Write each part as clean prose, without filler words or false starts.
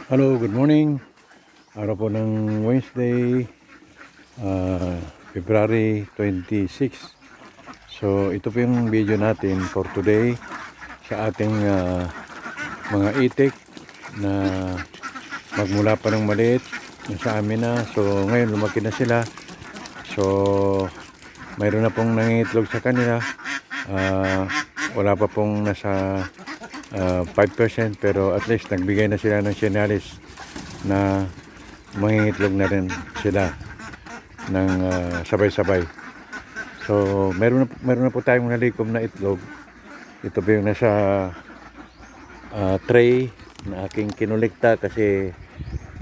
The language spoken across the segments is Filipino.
Hello, good morning. Araw po ng Wednesday, ah, February 26. So, ito po yung video natin for today sa ating mga itik na magmula pa ng maliit sa amin na. So, ngayon lumaki na sila. So, mayroon na pong nangingitlog sa kanila. Wala pa pong nasa 5% pero at least nagbigay na sila ng senyales na mangingitlog na rin sila ng sabay-sabay. So meron na po tayong nalikom na itlog. Ito po yung nasa tray na aking kinolekta kasi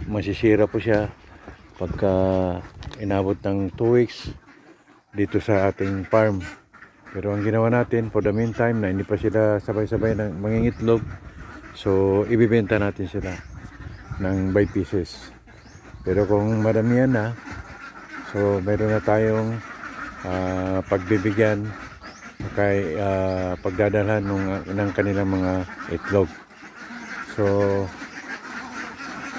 masisira po siya pagka inabot ng 2 weeks dito sa ating farm. Pero ang ginawa natin for the meantime na hindi pa sila sabay-sabay ng mangingitlog, so ibibenta natin sila ng by pieces. Pero kung maramihan na, so meron na tayong pagbibigyan kay pagdadalhan ng kanilang mga itlog. So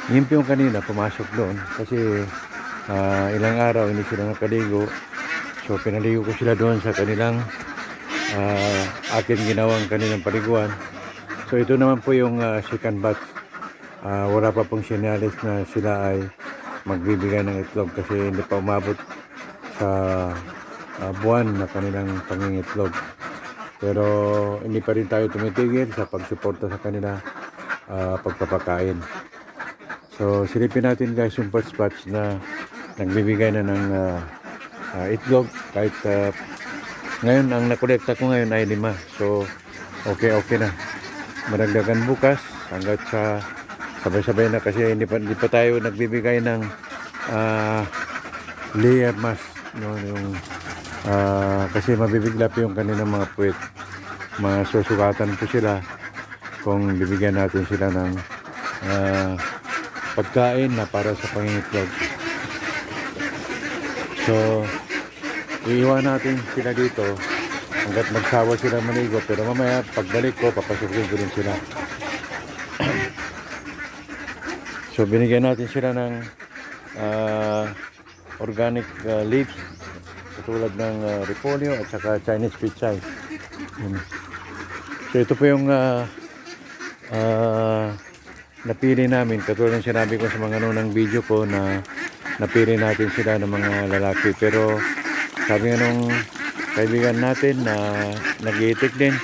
yun po yung kanina pumasok doon kasi ilang araw hindi sila nakaligo. So pinaligo ko sila doon sa kanilang akin ginawang kanilang paliguan. So ito naman po yung second batch. Wala pa pong sinyalis na sila ay magbibigay ng itlog kasi hindi pa umabot sa buwan na kanilang pangingitlog. Pero hindi pa rin tayo tumitigil sa pagsuporta sa kanila pagpapakain. So silipin natin guys yung first batch na nagbibigay na ng itlog. Kahit ngayon ang nakolekta ko ngayon ay 5. So okay na. Madagdagan bukas hanggat sa sabay-sabay na kasi hindi pa tayo nagbibigay ng layer mask, no, yung kasi mabibigla pa yung kanilang mga puwet. Masusugatan po sila kung bibigyan natin sila ng pagkain na para sa pangingitlog. So iiwan natin sila dito hanggat magsawa sila maligo, pero mamaya pagbalik ko papasukin ko rin sila. So binigyan natin sila ng organic leaves katulad ng repolyo at saka Chinese pechay. So ito po yung napili namin, katulad ng sinabi ko sa mga unang video ko na napili natin sila ng mga lalaki. Pero sabi nga nung kaibigan natin na nag-iitik din,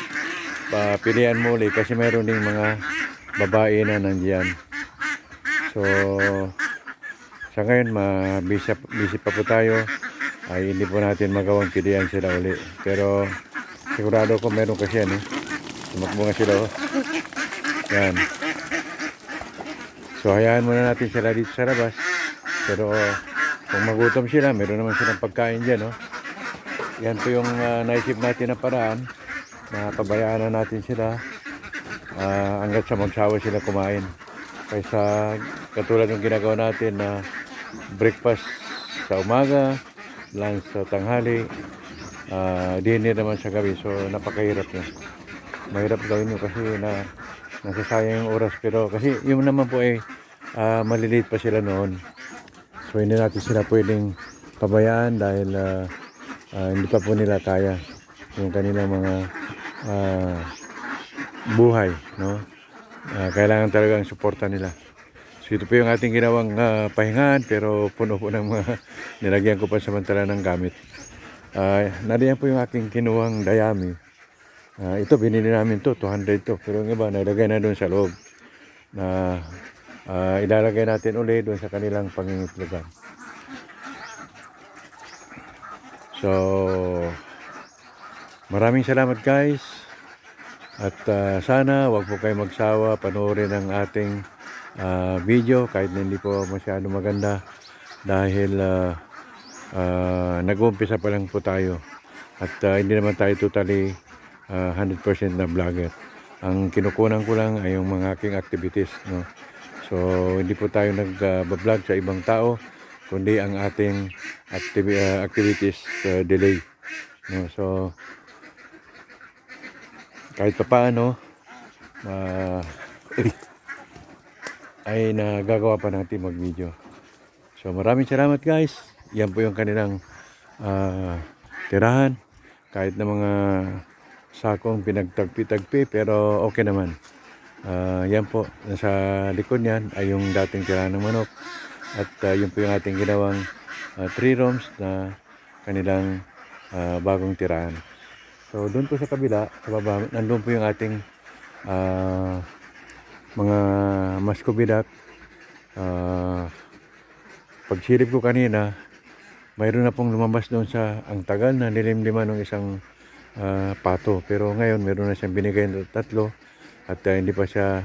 pilihan mo ulit kasi meron ding mga babae na nandiyan. So sa ngayon busy pa po tayo, ay hindi po natin magawang pilihan sila uli. Pero sigurado ko meron kasi yan tumakbo nga sila yan. So hayaan muna natin sila dito sa labas. Pero kung magutom sila, meron naman silang pagkain dyan, Yan po yung naisip natin na paraan na pabayaan na natin sila hanggat sa magsawa sila kumain. Kaysa katulad ng ginagawa natin na breakfast sa umaga, lunch sa tanghali, dinner naman sa gabi. So napakahirap yun. Mahirap gawin yun kasi nasasayang yung oras. Pero kasi yun naman po ay maliliit pa sila noon. So hindi natin sila pwedeng pabayaan dahil hindi pa po nila kaya yung kanilang mga buhay, no? Kailangan talagang suporta nila. So ito po yung ating ginawang pahingahan, pero puno po ng mga nilagyan ko pa samantala ng gamit. Nariyan po yung aking kinuwang dayami. Ito binili namin to 200 to, pero yung iba nilagay na doon sa loob na ilalagay natin ulit doon sa kanilang pangingitlogan. So maraming salamat guys, at sana wag po kayo magsawa panoorin ang ating video kahit na hindi po masyado maganda dahil nag-uumpisa pa lang po tayo at hindi naman tayo totally 100% na vlogger. Ang kinukunan ko lang ay yung mga aking activities, no? So hindi po tayo nag-vlog sa ibang tao, kundi ang ating activities delay, no? So kahit pa paano ay nagagawa pa natin mag-video. So maraming salamat guys. Yan po yung kanilang tirahan. Kahit na mga sakong pinagtagpi-tagpi pero okay naman. Yan po, nasa likod niyan ay yung dating tirahan ng manok. At yun po yung ating ginawang 3 rooms na kanilang bagong tirahan. So doon po sa kabila, sa baba, nandun po yung ating mga muscovy-duck. Pagsilip ko kanina, mayroon na pong lumabas doon sa ang tagal na nilimliman ng isang pato. Pero ngayon mayroon na siyang binigay ng 3 at hindi pa siya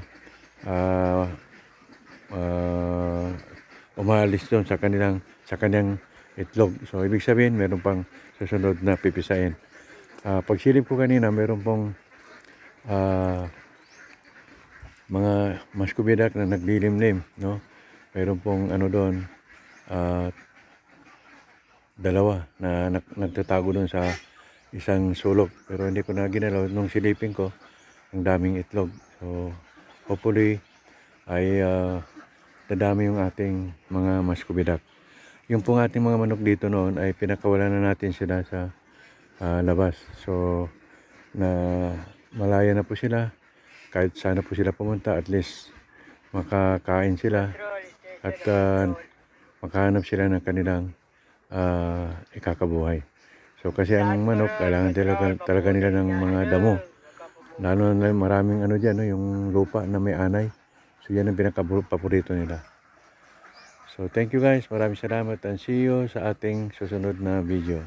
umalis doon sa kanyang itlog. So ibig sabihin mayroon pang susunod na pipisain. Pagsilip ko kanina, mayroon pong mga muscovy duck na naglilimlim, no? Mayroon pong ano doon, 2 na nagtatago doon sa isang sulok. Pero hindi ko na ginalaw nung silipin ko, ang daming itlog. So hopefully ay dadami yung ating mga muscovy duck. Yung pong ating mga manok dito noon ay pinakawalan na natin sila sa labas. So na malaya na po sila. Kahit sana po sila pumunta, at least makakain sila at makahanap sila ng kanilang ikakabuhay. So kasi ang manok, kailangan talaga nila ng mga damo. Lalo na maraming ano dyan, no, yung lupa na may anay. So yan ang pinaka-paborito nila. So thank you guys, maraming salamat and see you sa ating susunod na video.